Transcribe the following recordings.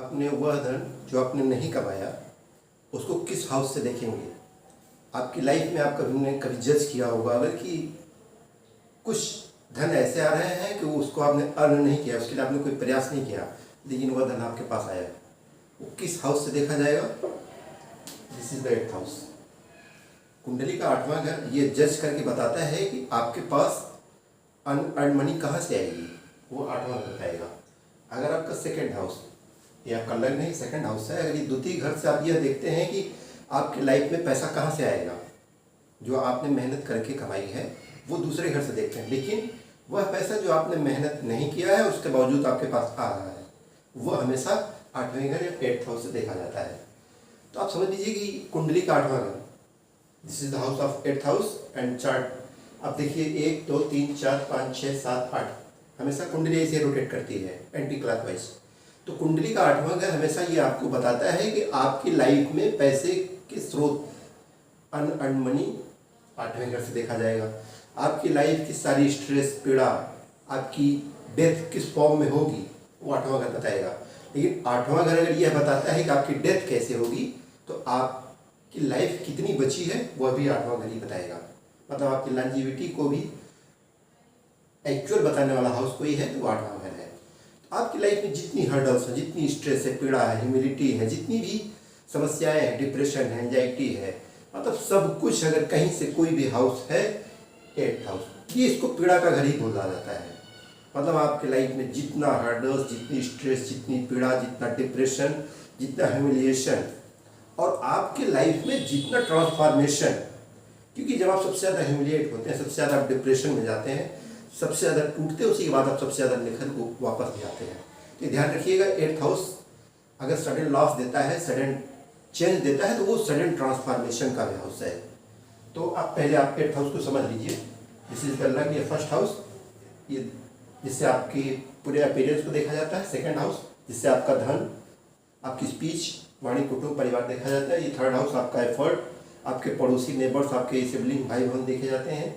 आपने वह धन जो आपने नहीं कमाया उसको किस हाउस से देखेंगे। आपकी लाइफ में आप कभी जज किया होगा अगर कि कुछ धन ऐसे आ रहे हैं कि उसको आपने अर्न नहीं किया, उसके लिए आपने कोई प्रयास नहीं किया, लेकिन वह धन आपके पास आया, वो किस हाउस से देखा जाएगा। This is the 8th house. कुंडली का 8वां घर ये जज करके बताता है कि आपके पास अनअर्न मनी कहाँ से आएगी, वो 8वां घर बताएगा। अगर आपका 2nd हाउस, ये आपका लग्न नहीं 2nd हाउस है, अगर ये द्वितीय घर से आप यह देखते हैं कि आपकी लाइफ में पैसा कहाँ से आएगा, जो आपने मेहनत करके कमाई है वो दूसरे घर से देखते हैं, लेकिन वह पैसा जो आपने मेहनत नहीं किया है उसके बावजूद आपके पास आ रहा है, वह हमेशा 8वें घर या 8th हाउस से देखा जाता है। तो आप समझ लीजिए कि कुंडली का 8वां घर, this is the house of 8th house and chart. अब देखिए 1 2 3 4 5 6 7 8 हमेशा कुंडली ऐसे रोटेट करती है एंटी क्लॉकवाइज। तो कुंडली का 8वां घर हमेशा ये आपको बताता है कि आपकी लाइफ में पैसे के स्रोत अनअर्न मनी 8वें घर से देखा जाएगा। आपकी लाइफ की सारी स्ट्रेस पीड़ा, आपकी डेथ किस फॉर्म में होगी वो 8वां घर बताएगा। लेकिन 8वां घर अगर यह बताता है कि आपकी डेथ कैसे होगी तो आपकी लाइफ कितनी बची है वह भी 8वां घर ही बताएगा। मतलब आपकी लॉन्जिविटी को भी एक्चुअल बताने वाला हाउस कोई है तो 8वां घर है। तो आपकी लाइफ में जितनी हर्डल्स हैं, जितनी स्ट्रेस है, पीड़ा है, ह्यूमिलिटी है, जितनी भी समस्याएं हैं, डिप्रेशन है, एंजाइटी है, मतलब सब कुछ अगर कहीं से कोई भी हाउस है 8th हाउस, ये इसको पीड़ा का घर ही बोला जाता है। मतलब आपके लाइफ में जितना हर्डल्स, जितनी स्ट्रेस, जितनी पीड़ा, जितना डिप्रेशन, जितना ह्यूमिलिएशन और आपके लाइफ में जितना ट्रांसफॉर्मेशन, क्योंकि जब आप सबसे ज़्यादा ह्यूमिलिएट होते हैं, सबसे ज़्यादा आप डिप्रेशन में जाते हैं, सबसे ज़्यादा टूटते हैं, उसी के बाद आप सबसे ज़्यादा निखर को वापस भी आते हैं। तो ध्यान रखिएगा 8th हाउस अगर सडन लॉस देता है, सडन चेंज देता है, तो वो सडन ट्रांसफॉर्मेशन का भी हाउस है। तो आप पहले आप 8th हाउस को समझ लीजिए। दिस इज द लग्न, ये 1st हाउस, ये जिससे आपकी पूरे अपीयरेंस को देखा जाता है। 2nd हाउस जिससे आपका धन, आपकी स्पीच, वाणी, कुटुंब, परिवार देखा जाता है। ये 3rd हाउस आपका एफर्ट, आपके पड़ोसी, नेबर्स, आपके सिबलिंग, भाई बहन देखे जाते हैं।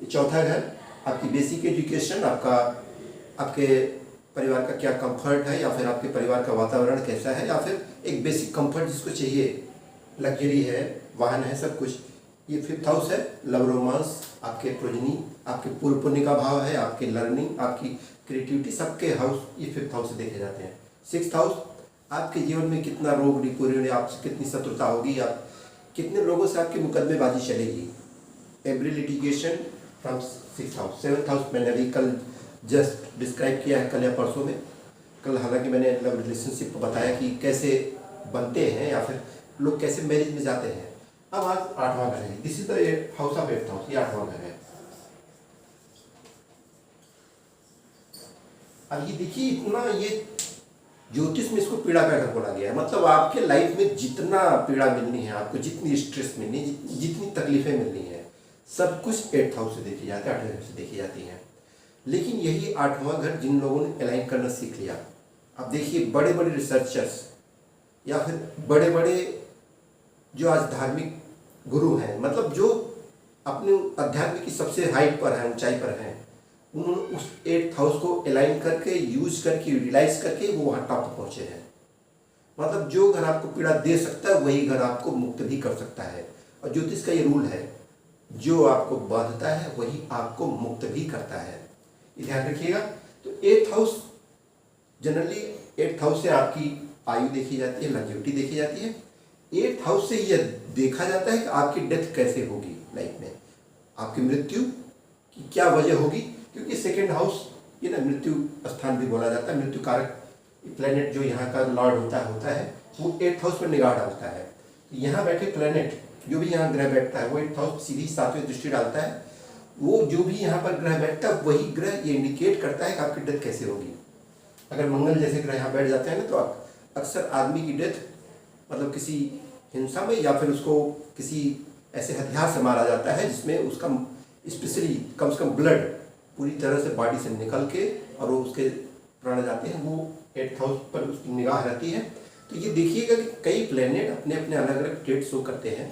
ये 4था घर आपकी बेसिक एजुकेशन, आपके परिवार का क्या कंफर्ट है, या फिर आपके परिवार का वातावरण कैसा है, या फिर एक बेसिक कंफर्ट जिसको चाहिए, लग्जरी है, वाहन है, सब कुछ। ये 5th हाउस है, लव रोमांस, आपके प्रोजनी, आपके पूर्व पुण्य का भाव है, आपकी लर्निंग, आपकी क्रिएटिविटी, सबके हाउस ये 5th हाउस से देखे जाते हैं। 6th हाउस आपके जीवन में कितना रोग रिपोर्ट, आपसे कितनी शत्रुता होगी, आप कितने लोगों से आपकी मुकदमेबाजी चलेगी, every litigation from 6th house. 7th house मैंने अभी कल जस्ट डिस्क्राइब किया है, कल या परसों में। कल हालांकि मैंने लव रिलेशनशिप बताया कि कैसे बनते हैं या फिर लोग कैसे मैरिज में जाते हैं। अब आज 8वां घर है, this is the house of 8th house, ये 8वां घर है। अब ये देखिए इतना, ये ज्योतिष में इसको पीड़ा का घर बोला गया है। मतलब आपके लाइफ में जितना पीड़ा मिलनी है आपको, जितनी स्ट्रेस मिलनी है, जितनी तकलीफें मिलनी है, सब कुछ 8th हाउस से देखी जाती है, 8वें घर से देखी जाती है। लेकिन यही 8वां घर जिन लोगों ने अलाइन करना सीख लिया, अब देखिए बड़े बड़े रिसर्चर्स या फिर बड़े बड़े जो आज धार्मिक गुरु हैं, मतलब जो अपने अध्यात्म की सबसे हाइट पर हैं, ऊंचाई पर हैं, उन्होंने उस 8th हाउस को अलाइन करके, यूज करके, यूटिलाइज करके वो वहाँ टॉप पर पहुँचे हैं। मतलब जो घर आपको पीड़ा दे सकता है वही घर आपको मुक्त भी कर सकता है। और ज्योतिष का ये रूल है, जो आपको बांधता है वही आपको मुक्त भी करता है, ये ध्यान रखिएगा। तो 8th house generally 8th house से आपकी आयु देखी जाती है, लॉन्जेविटी देखी जाती है। 8th हाउस से यह देखा जाता है कि आपकी डेथ कैसे होगी, लाइफ में आपकी मृत्यु की क्या वजह होगी, क्योंकि 2nd हाउस ये ना मृत्यु स्थान भी बोला जाता है। मृत्यु कारक प्लेनेट जो यहाँ का लॉर्ड होता है वो 8th हाउस पर निगाह डालता है। यहाँ बैठे प्लेनेट जो भी यहाँ ग्रह बैठता है वो 8th हाउस सीधी 7वें दृष्टि डालता है। वो जो भी यहाँ पर ग्रह बैठता है वही ग्रह ये इंडिकेट करता है कि आपकी डेथ कैसे होगी। अगर मंगल जैसे ग्रह यहाँ बैठ जाते हैं ना, तो अक्सर आदमी की डेथ मतलब किसी हिंसा में या फिर उसको किसी ऐसे हथियार से मारा जाता है जिसमें उसका स्पेशली कम से कम ब्लड पूरी तरह से बॉडी से निकल के और वो उसके प्राण जाते हैं, वो 8th हाउस पर उसकी निगाह रहती है। तो ये देखिएगा कि कई प्लेनेट अपने अपने अलग अलग ट्रेड शो करते हैं।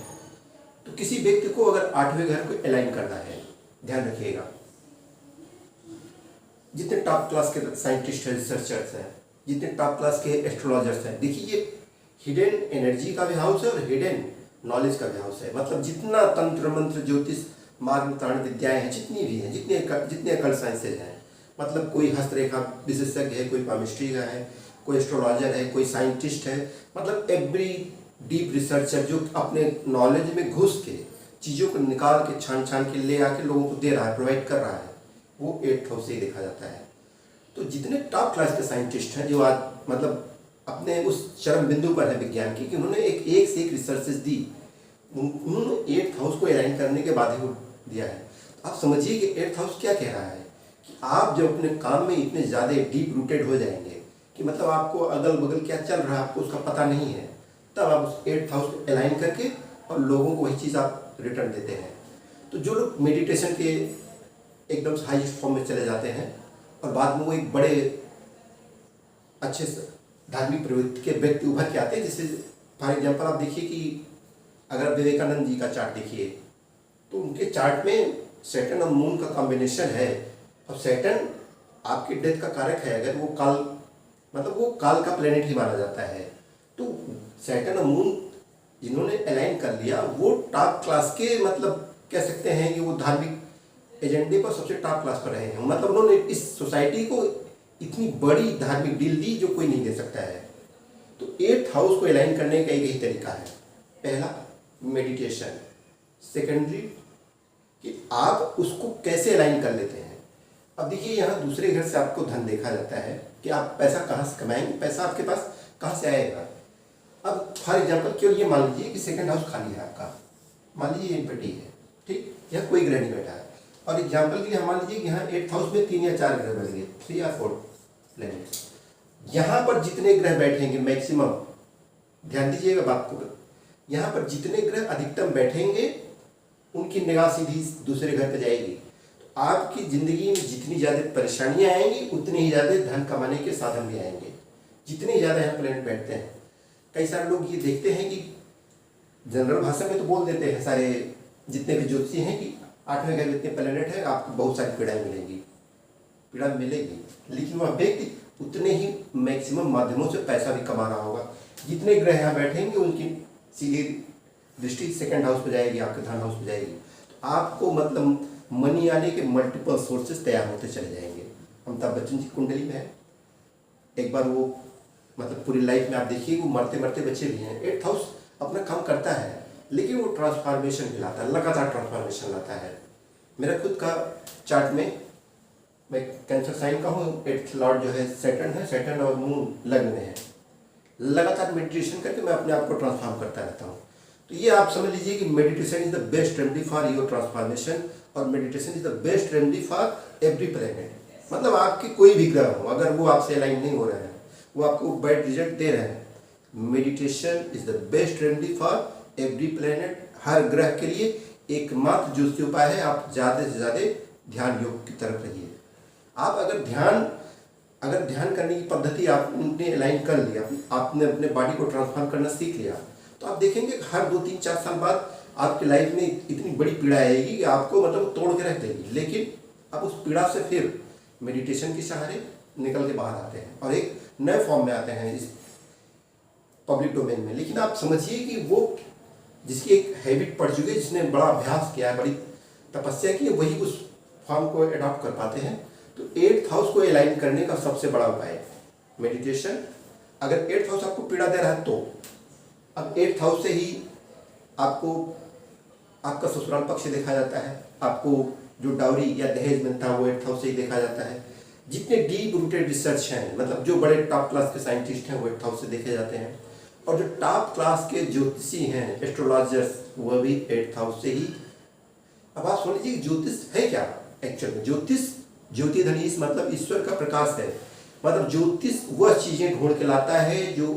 तो किसी व्यक्ति को अगर 8वें घर को अलाइन करना है, ध्यान रखिएगा, जितने टॉप क्लास के साइंटिस्ट हैं, रिसर्चर्स हैं, जितने टॉप क्लास के एस्ट्रोलॉजर्स हैं, देखिए ये हिडन एनर्जी का भी हाउस है और हिडन नॉलेज का भी हाउस है। मतलब जितना तंत्र मंत्र ज्योतिष मार्ग तारण विद्याएं हैं, जितनी भी हैं, जितने अकल्ट साइंसेज हैं, मतलब कोई हस्तरेखा विशेषज्ञ है, कोई पामिस्ट्री का है, कोई एस्ट्रोलॉजर है, कोई साइंटिस्ट है, मतलब एवरी डीप रिसर्चर जो अपने नॉलेज में घुस के चीज़ों को निकाल के छान छान के ले आके लोगों को दे रहा है, प्रोवाइड कर रहा है, वो 8th हाउस से ही देखा जाता है। तो जितने टॉप क्लास के साइंटिस्ट हैं जो आज मतलब अपने उस चरम बिंदु पर है विज्ञान की कि उन्होंने एक से एक रिसर्चेस दी, उन्होंने 8th हाउस को अलाइन करने के बाद ही वो दिया है। तो आप समझिए कि 8th हाउस क्या कह रहा है कि आप जब अपने काम में इतने ज़्यादा डीप रूटेड हो जाएंगे कि मतलब आपको अगल बगल क्या चल रहा है आपको उसका पता नहीं है, तब आप उस 8th हाउस को अलाइन करके और लोगों को वही चीज़ आप रिटर्न देते हैं। तो जो लोग मेडिटेशन के एकदम हाईएस्ट फॉर्म में चले जाते हैं और बाद में वो एक बड़े अच्छे धार्मिक प्रवृत्ति के व्यक्ति उभर के आते हैं, जैसे फॉर एग्जाम्पल आप देखिए कि अगर विवेकानंद जी का चार्ट देखिए तो उनके चार्ट में सैटर्न और मून का कॉम्बिनेशन है, और सैटर्न आपके डेथ का कारक है, अगर वो काल मतलब वो काल का प्लेनेट ही माना जाता है। तो सैटर्न और मून जिन्होंने अलाइन कर लिया वो टॉप क्लास के मतलब कह सकते हैं कि वो धार्मिक एजेंडे पर सबसे टॉप क्लास पर रहे हैं। मतलब उन्होंने इस सोसाइटी को इतनी बड़ी धार्मिक डील दी जो कोई नहीं दे सकता है। तो 8th हाउस को अलाइन करने का एक ही तरीका है, पहला मेडिटेशन, सेकेंडरी कि आप उसको कैसे अलाइन कर लेते हैं। अब देखिए यहाँ दूसरे घर से आपको धन देखा जाता है कि आप पैसा कहाँ से कमाएंगे, पैसा आपके पास कहाँ से आएगा। अब फॉर एग्जाम्पल केवल ये मान लीजिए कि सेकंड हाउस खाली है आपका, मान लीजिए एम्प्टी है, ठीक, यहाँ कोई ग्रह नहीं बैठा है, और एग्जाम्पल के लिए हम मान लीजिए कि यहाँ 8th हाउस में 3 या 4 ग्रह बैठेंगे, 3 या 4 प्लैनेट्स। यहाँ पर जितने ग्रह बैठेंगे मैक्सिमम, ध्यान दीजिएगा बात को, यहाँ पर जितने ग्रह अधिकतम बैठेंगे उनकी निगाह सीधी दूसरे घर पर जाएगी। तो आपकी ज़िंदगी में जितनी ज़्यादा परेशानियाँ आएंगी उतनी ही ज़्यादा धन कमाने के साधन भी आएंगे, जितने ज़्यादा यहाँ प्लैनेट बैठते हैं। कई सारे लोग ये देखते हैं कि जनरल भाषा में तो बोल देते हैं सारे जितने भी ज्योतिषी हैं कि 8वें घर में इतने प्लैनेट है आपको बहुत सारी पीड़ाएं मिलेंगी, पीड़ा मिलेगी, लेकिन वह व्यक्ति उतने ही मैक्सिमम माध्यमों से पैसा भी कमा रहा होगा। जितने ग्रह यहाँ बैठेंगे उनकी सीधी दृष्टि सेकंड हाउस पे जाएगी, आपके धन हाउस पे जाएगी। तो आपको मतलब मनी आने के मल्टीपल सोर्सेज तैयार होते चले जाएंगे। अमिताभ बच्चन जी कुंडली में है, एक बार वो मतलब पूरी लाइफ में आप देखिए वो मरते मरते बच्चे भी हैं। 8th हाउस अपना काम करता है लेकिन वो ट्रांसफॉर्मेशन भी लाता है, लगातार ट्रांसफॉर्मेशन लाता है। मेरा खुद का चार्ट में मैं कैंसर साइन का हूँ, 8th लॉर्ड जो है सैटर्न है, सैटर्न और मून लग्न में है। लगातार मेडिटेशन करके मैं अपने आप को ट्रांसफॉर्म करता रहता हूँ। तो ये आप समझ लीजिए कि meditation is the best remedy for your transformation, और meditation is the best remedy for every planet. मतलब आपके कोई भी ग्रह हो अगर वो आपसे अलाइन नहीं हो रहे हैं, वो आपको बैड रिजल्ट दे रहे हैं, meditation is the best remedy for every planet. हर ग्रह के लिए एकमात्र जो उपाय है, आप ज़्यादा से ज़्यादा ध्यान योग की तरफ रहिए। आप अगर ध्यान करने की पद्धति आपने अलाइन कर लिया, आपने अपने बॉडी को ट्रांसफॉर्म करना सीख लिया, तो आप देखेंगे कि हर 2, 3, 4 साल बाद आपकी लाइफ में इतनी बड़ी पीड़ा आएगी कि आपको मतलब तोड़ के रख देगी। लेकिन आप उस पीड़ा से फिर मेडिटेशन के सहारे निकल के बाहर आते हैं और एक नए फॉर्म में आते हैं इस पब्लिक डोमेन में। लेकिन आप समझिए कि वो जिसकी एक हैबिट पड़ चुकी है, जिसने बड़ा अभ्यास किया है, बड़ी तपस्या की है, वही उस फॉर्म को अडॉप्ट कर पाते हैं। तो 8th हाउस को अलाइन करने का सबसे बड़ा उपाय है मेडिटेशन। अगर 8th हाउस आपको पीड़ा दे रहा है तो अब 8th हाउस से ही आपको आपका ससुराल पक्ष से देखा जाता है, आपको जो डाउरी या दहेज मिलता है वो 8th हाउस से ही देखा जाता है। जितने डीप रूटेड रिसर्च हैं, मतलब जो बड़े टॉप क्लास के साइंटिस्ट हैं वो 8th हाउस से देखे जाते हैं, और जो टॉप क्लास के ज्योतिषी हैं, एस्ट्रोलॉजर्स, वह भी 8th हाउस से ही। अब आप सुन लीजिए ज्योतिष है क्या एक्चुअल में। ज्योतिष ज्योतिधनीश मतलब ईश्वर का प्रकाश है। मतलब ज्योतिष वह चीज़ें ढूंढ के लाता है जो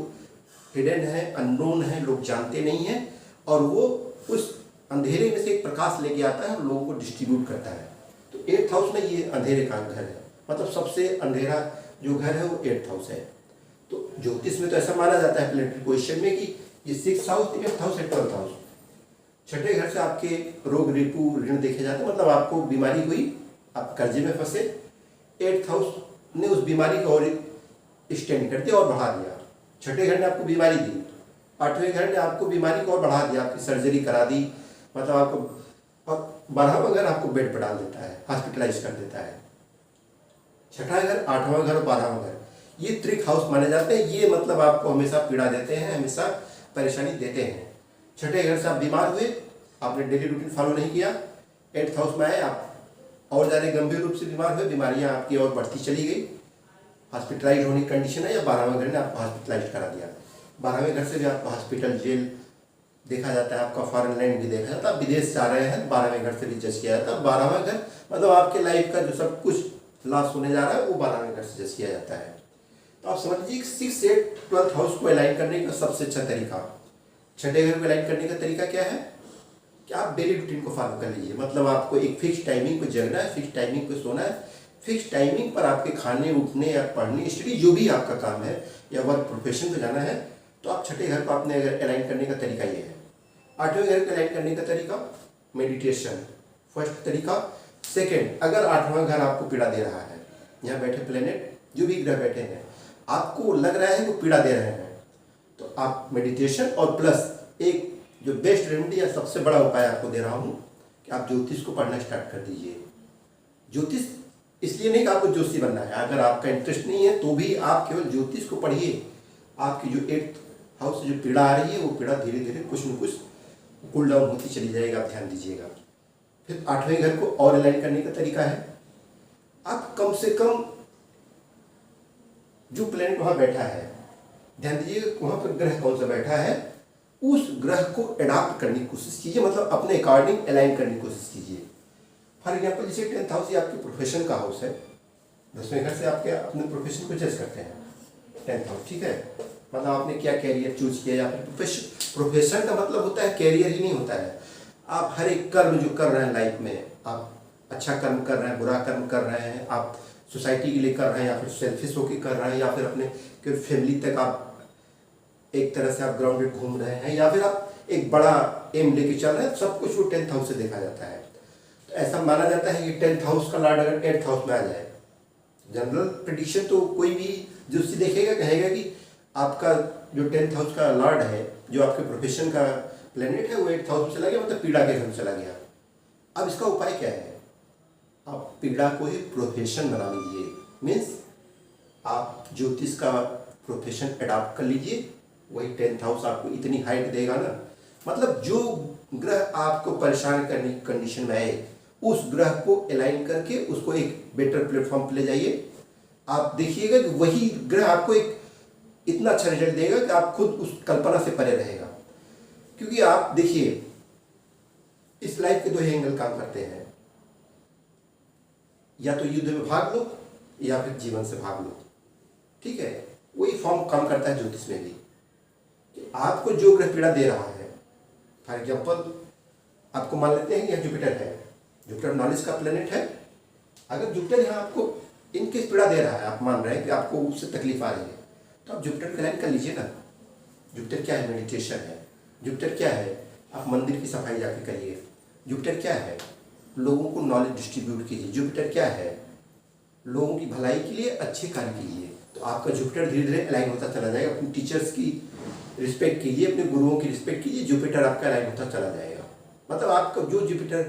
हिडन है, अननोन है, लोग जानते नहीं हैं, और वो उस अंधेरे में से एक प्रकाश लेके आता है और लोगों को डिस्ट्रीब्यूट करता है। तो 8th हाउस में ये अंधेरे का घर है, मतलब सबसे अंधेरा जो घर है वो 8th हाउस है। तो ज्योतिष में तो ऐसा माना जाता है प्लेनेटरी पोजिशन में कि ये 6th हाउस, 8th हाउस है, 12th हाउस, छठे घर से आपके रोग रिपू ऋण देखे जाते हैं। मतलब आपको बीमारी हुई, आप कर्जे में फंसे, 8th हाउस ने उस बीमारी को और एक्सटेंड कर दिया और बढ़ा दिया। छठे घर ने आपको बीमारी दी, आठवें घर ने आपको बीमारी को और बढ़ा दिया, आपकी सर्जरी करा दी, मतलब आपको, और 12वां घर आपको बेड पर डाल देता है, हॉस्पिटलाइज कर देता है। छठा घर, 8वां घर और 12वां घर ये त्रिक हाउस माने जाते हैं। ये मतलब आपको हमेशा पीड़ा देते हैं, हमेशा परेशानी देते हैं। छठे घर से आप बीमार हुए, आपने डेली रूटीन फॉलो नहीं किया, 8th हाउस में आए, आप और ज़्यादा गंभीर रूप से बीमार हुए, बीमारियां आपकी और बढ़ती चली गई, हॉस्पिटलाइज होने की कंडीशन है, या 12वां घर ने आपको हॉस्पिटलाइज करा दिया। 12वें घर से भी आपको हॉस्पिटल, जेल देखा जाता है, आपका फॉरेन लैंड भी देखा जाता है, विदेश जा रहे हैं 12वें घर से भी जज किया जाता है। 12वां घर मतलब आपके लाइफ का जो सब कुछ लॉस होने जा रहा है वो 12वें घर से जज किया जाता है। तो आप समझ लीजिए 6, 8, 12th हाउस को अलाइन करने का सबसे अच्छा तरीका, छठे घर को अलाइन करने का तरीका क्या है कि आप डेली रूटीन को फॉलो कर लीजिए। मतलब आपको एक फिक्स टाइमिंग पे जगना है, फिक्स टाइमिंग पे सोना है, फिक्स टाइमिंग पर आपके खाने, उठने या पढ़ने, स्टडी जो भी आपका काम है या वर्क प्रोफेशन पे जाना है, तो आप छठे घर को आपने अगर अलाइन करने का तरीका ये है। 8वें घर को अलाइन करने का तरीका मेडिटेशन, फर्स्ट तरीका। सेकेंड, अगर 8वां घर आपको पीड़ा दे रहा है, यहाँ बैठे प्लेनेट जो भी ग्रह बैठे हैं आपको लग रहा है वो पीड़ा दे रहे हैं, तो आप मेडिटेशन और प्लस एक जो बेस्ट रेमेडी या सबसे बड़ा उपाय आपको दे रहा हूँ कि आप ज्योतिष को पढ़ना स्टार्ट कर दीजिए। ज्योतिष इसलिए नहीं कि आपको ज्योतिषी बनना है, अगर आपका इंटरेस्ट नहीं है तो भी आप केवल ज्योतिष को पढ़िए। आपकी जो 8th हाउस से जो पीड़ा आ रही है वो पीड़ा धीरे धीरे कुछ न कुछ कूल डाउन होती चली जाएगा, आप ध्यान दीजिएगा। फिर 8वें घर को और अलाइन करने का तरीका है, आप कम से कम जो प्लेनेट वहाँ बैठा है, ध्यान दीजिएगा वहाँ पर ग्रह कौन सा बैठा है, उस ग्रह को एडाप्ट करने की कोशिश कीजिए, मतलब अपने अकॉर्डिंग अलाइन करने की कोशिश कीजिए। फॉर एग्जाम्पल जैसे 10th हाउस ये आपके प्रोफेशन का हाउस है, 10वें घर से आपके अपने प्रोफेशन को जज करते हैं 10th हाउस, ठीक है। मतलब आपने क्या कैरियर चूज किया या फिर प्रोफेशन का मतलब होता है कैरियर ही नहीं होता है। आप हर एक कर्म जो कर रहे हैं लाइफ में, आप अच्छा कर्म कर रहे हैं, बुरा कर्म कर रहे हैं, आप सोसाइटी के लिए कर रहे हैं या फिर सेल्फिश होकर कर रहे हैं, या फिर अपने फैमिली तक आप एक तरह से आप ग्राउंडेड घूम रहे हैं, या फिर आप एक बड़ा एम लेके चल रहे हैं, सब कुछ वो 10th हाउस से देखा जाता है। तो ऐसा माना जाता है कि 10th हाउस का लॉर्ड अगर 8th हाउस में आ जाए, जनरल प्रेडिक्शन तो कोई भी ज्योतिषी देखेगा, कहेगा कि आपका जो 10th हाउस का लॉर्ड है, जो आपके प्रोफेशन का प्लेनेट है, वो 8th हाउस में चला गया, मतलब पीड़ा के घर में चला गया। अब इसका उपाय क्या है, आप पीड़ा को ही प्रोफेशन बना लीजिए, मीन्स आप ज्योतिष का प्रोफेशन अडॉप्ट कर लीजिए, वही 10th हाउस आपको इतनी हाइट देगा ना। मतलब जो ग्रह आपको परेशान करने की कंडीशन में आए, उस ग्रह को अलाइन करके उसको एक बेटर प्लेटफॉर्म पे ले जाइए। आप देखिएगा कि वही ग्रह आपको एक इतना अच्छा रिजल्ट देगा कि आप खुद उस कल्पना से परे रहेगा। क्योंकि आप देखिए इस लाइफ के दो ही एंगल काम करते हैं, या तो युद्ध में भाग लो या फिर जीवन से भाग लो, ठीक है। वही फॉर्म काम करता है ज्योतिष में भी कि आपको जो ग्रह पीड़ा दे रहा है, फॉर एग्जाम्पल आपको मान लेते हैं कि यहाँ जुपिटर है, जुपिटर नॉलेज का प्लेनेट है। अगर जुपिटर यहाँ आपको इनकेस पीड़ा दे रहा है, आप मान रहे हैं कि आपको उससे तकलीफ आ रही है, तो आप जुपिटर का लाइन कर लीजिए ना। जुपिटर क्या है, मेडिटेशन है। जुपिटर क्या है, आप मंदिर की सफाई जाके करिए। जुपिटर क्या है, लोगों को नॉलेज डिस्ट्रीब्यूट कीजिए। जुपिटर क्या है, लोगों की भलाई के लिए अच्छे कार्य कीजिए। तो आपका जुपिटर धीरे धीरे अलाइन होता चला जाएगा। अपने टीचर्स की रिस्पेक्ट कीजिए, अपने गुरुओं की रिस्पेक्ट कीजिए, जुपिटर आपका अलाइन होता चला जाएगा। मतलब आपका जो जुपिटर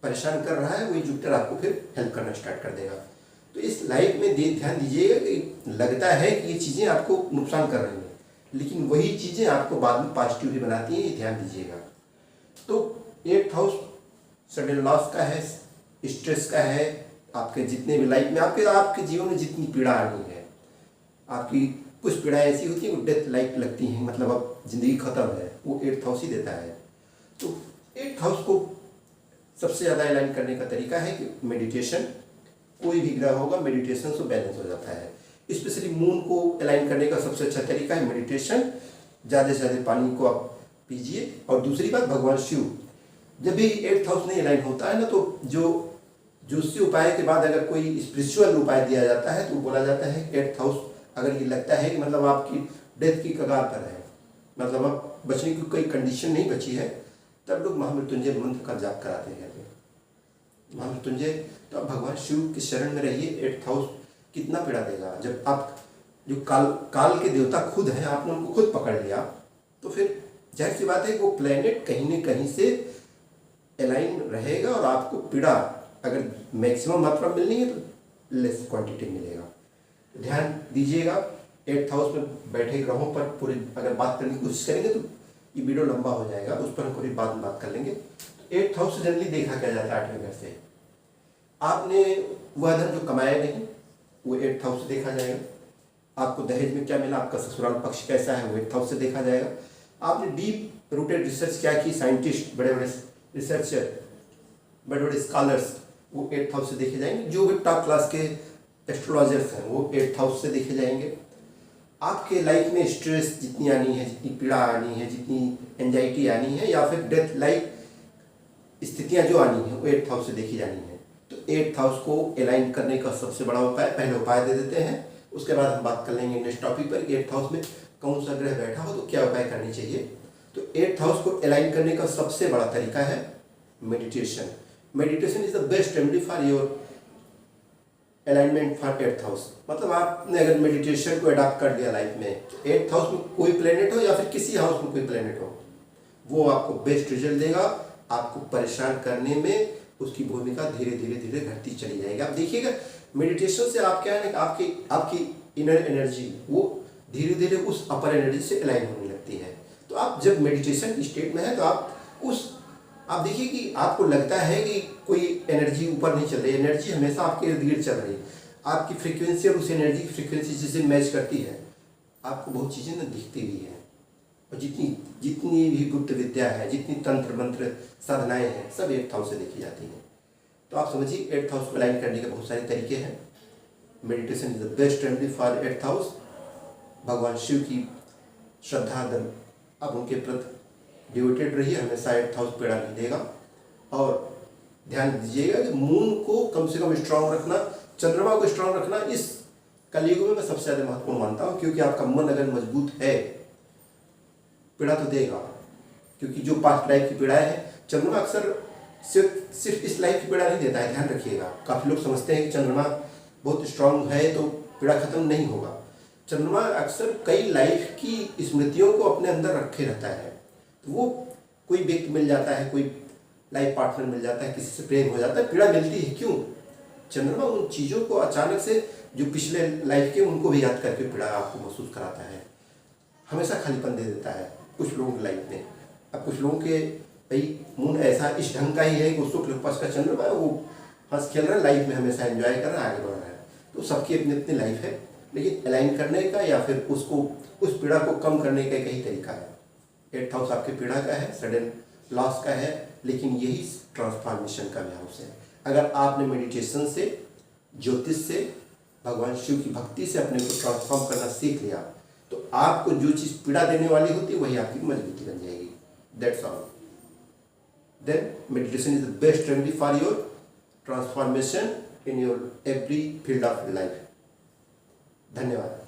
परेशान कर रहा है वही जुपिटर आपको फिर हेल्प करना स्टार्ट कर देगा। तो इस लाइफ में ध्यान दीजिएगा कि लगता है कि ये चीज़ें आपको नुकसान कर रही हैं, लेकिन वही चीज़ें आपको बाद में पॉजिटिव भी बनाती हैं, ये ध्यान दीजिएगा। तो 8th हाउस सडन लॉस का है, स्ट्रेस का है। आपके जितने भी लाइफ में आपके जीवन में जितनी पीड़ा आ रही है, आपकी कुछ पीड़ाएँ ऐसी होती हैं वो डेथ लाइक लगती हैं, मतलब अब जिंदगी खत्म है, वो 8th हाउस ही देता है। तो 8th हाउस को सबसे ज़्यादा अलाइन करने का तरीका है कि मेडिटेशन। कोई भी ग्रह होगा मेडिटेशन से बैलेंस हो जाता है। स्पेशली मून को अलाइन करने का सबसे अच्छा तरीका है मेडिटेशन। ज़्यादा से ज़्यादा पानी को आप पीजिए। और दूसरी बात, भगवान शिव, जब भी 8th हाउस नहीं अलाइन होता है ना, तो जो ज्योतिषीय उपाय के बाद अगर कोई स्पिरिचुअल उपाय दिया जाता है तो बोला जाता है 8th हाउस अगर ये लगता है कि मतलब आपकी डेथ की कगार पर है, मतलब अब बचने की कोई कंडीशन नहीं बची है, तब लोग महामृत्युंजय मंत्र का जाप कराते हैं। महामृत्युंजय, तो आप भगवान शिव की शरण में रहिए। 8th हाउस कितना पीड़ा देगा, जब आप जो काल काल के देवता खुद हैं, आपने उनको खुद पकड़ लिया, तो फिर जाहिर सी बात है कि वो प्लेनेट कहीं न कहीं से अलाइन रहेगा और आपको पीड़ा अगर मैक्सिमम मात्रा में मिलनी है तो लेस क्वांटिटी मिलेगा। तो ध्यान दीजिएगा, 8th हाउस में बैठे ग्रहों पर पूरी अगर बात करने की कोशिश करेंगे तो ये वीडियो लंबा हो जाएगा, उस पर हम पूरी बाद में बात कर लेंगे। तो 8th हाउस से जनरली देखा क्या जाता है 8वें घर से। आपने वह धन जो कमाया नहीं वो 8th हाउस से देखा जाएगा। आपको दहेज में क्या मिला, आपका ससुराल पक्ष कैसा है वो 8th हाउस से देखा जाएगा। आपने डीप रूटेड रिसर्च क्या की, साइंटिस्ट, बड़े बड़े रिसर्चर, बड़े बड़े स्कॉलर्स, वो 8th हाउस से देखे जाएंगे। जो भी टॉप क्लास के एस्ट्रोलॉजर्स हैं वो 8th हाउस से देखे जाएंगे। आपके लाइफ में स्ट्रेस जितनी आनी है, जितनी पीड़ा आनी है, जितनी एंजाइटी आनी है या फिर डेथ लाइक स्थितियां जो आनी है वो 8th हाउस से देखी जानी है। तो 8th हाउस को अलाइन करने का सबसे बड़ा उपाय, पहले उपाय दे देते हैं, उसके बाद हम बात कर लेंगे नेक्स्ट टॉपिक पर 8th हाउस में कौन सा ग्रह बैठा हो तो क्या उपाय करनी चाहिए। तो 8th हाउस को अलाइन करने का सबसे बड़ा तरीका है meditation. Meditation is the best remedy for your alignment for 8th house. मतलब आपने अगर मेडिटेशन को अडॉप्ट कर लिया लाइफ में, 8th हाउस में कोई प्लेनेट हो या फिर किसी हाउस में कोई प्लेनेट हो, वो आपको बेस्ट रिजल्ट देगा। आपको परेशान करने में उसकी भूमिका धीरे धीरे धीरे घटती चली जाएगी। आप देखिएगा मेडिटेशन से आप क्या है ना, आपकी इनर एनर्जी वो धीरे धीरे उस अपर एनर्जी से अलाइन होने लगती है। तो आप जब मेडिटेशन की स्टेट में है तो आप देखिए कि आपको लगता है कि कोई एनर्जी ऊपर नहीं चल रही, एनर्जी हमेशा आपके इर्द गिर्द चल रही है। आपकी फ्रीक्वेंसी और उस एनर्जी की फ्रीक्वेंसी जिससे मैच करती है, आपको बहुत चीज़ें ना दिखती भी हैं। और जितनी भी गुप्त विद्या है, जितनी तंत्र मंत्र साधनाएं हैं, सब 8th हाउस से देखी जाती हैं। तो आप समझिए 8th हाउस को अलाइन करने के बहुत सारे तरीके हैं। Meditation is the best remedy for 8th house. भगवान शिव की श्रद्धा अब उनके प्रति डिवोटेड रहिए, हमेशा 8th हाउस पीड़ा नहीं देगा। और ध्यान दीजिएगा कि मून को कम से कम स्ट्रांग रखना, चंद्रमा को स्ट्रांग रखना इस कलयुग में मैं सबसे ज़्यादा महत्वपूर्ण मानता हूँ। क्योंकि आपका मन अगर मजबूत है, पीड़ा तो देगा, क्योंकि जो पास्ट लाइफ की पीड़ाएं हैं, चंद्रमा अक्सर सिर्फ इस लाइफ की पीड़ा नहीं देता है, ध्यान रखिएगा। काफ़ी लोग समझते हैं कि चंद्रमा बहुत स्ट्रांग है तो पीड़ा खत्म नहीं होगा। चंद्रमा अक्सर कई लाइफ की स्मृतियों को अपने अंदर रखे रहता है। तो वो कोई व्यक्ति मिल जाता है, कोई लाइफ पार्टनर मिल जाता है, किसी से प्रेम हो जाता है, पीड़ा मिलती है। क्यों? चंद्रमा उन चीज़ों को अचानक से जो पिछले लाइफ के उनको भी याद करके पीड़ा आपको महसूस कराता है, हमेशा खालीपन दे देता है कुछ लोगों की लाइफ में। अब कुछ लोगों के भाई मून ऐसा इस ढंग का ही है कि उसको पास का चंद्रमा है, वो हंस खेल रहा है, लाइफ में हमेशा एंजॉय कर रहा है, आगे बढ़ रहा है। तो सबकी अपनी अपनी लाइफ है, लेकिन अलाइन करने का या फिर उसको उस पीड़ा को कम करने का कई तरीका है। 8th हाउस आपके पीड़ा का है, सडन लॉस का है, लेकिन यही ट्रांसफॉर्मेशन का भी हाउस है। अगर आपने मेडिटेशन से, ज्योतिष से, भगवान शिव की भक्ति से अपने को ट्रांसफॉर्म करना सीख लिया तो आपको जो चीज़ पीड़ा देने वाली होती है वही आपकी मजबूती बन जाएगी। That's all. Then meditation is the best remedy for your transformation in your every field of life. धन्यवाद।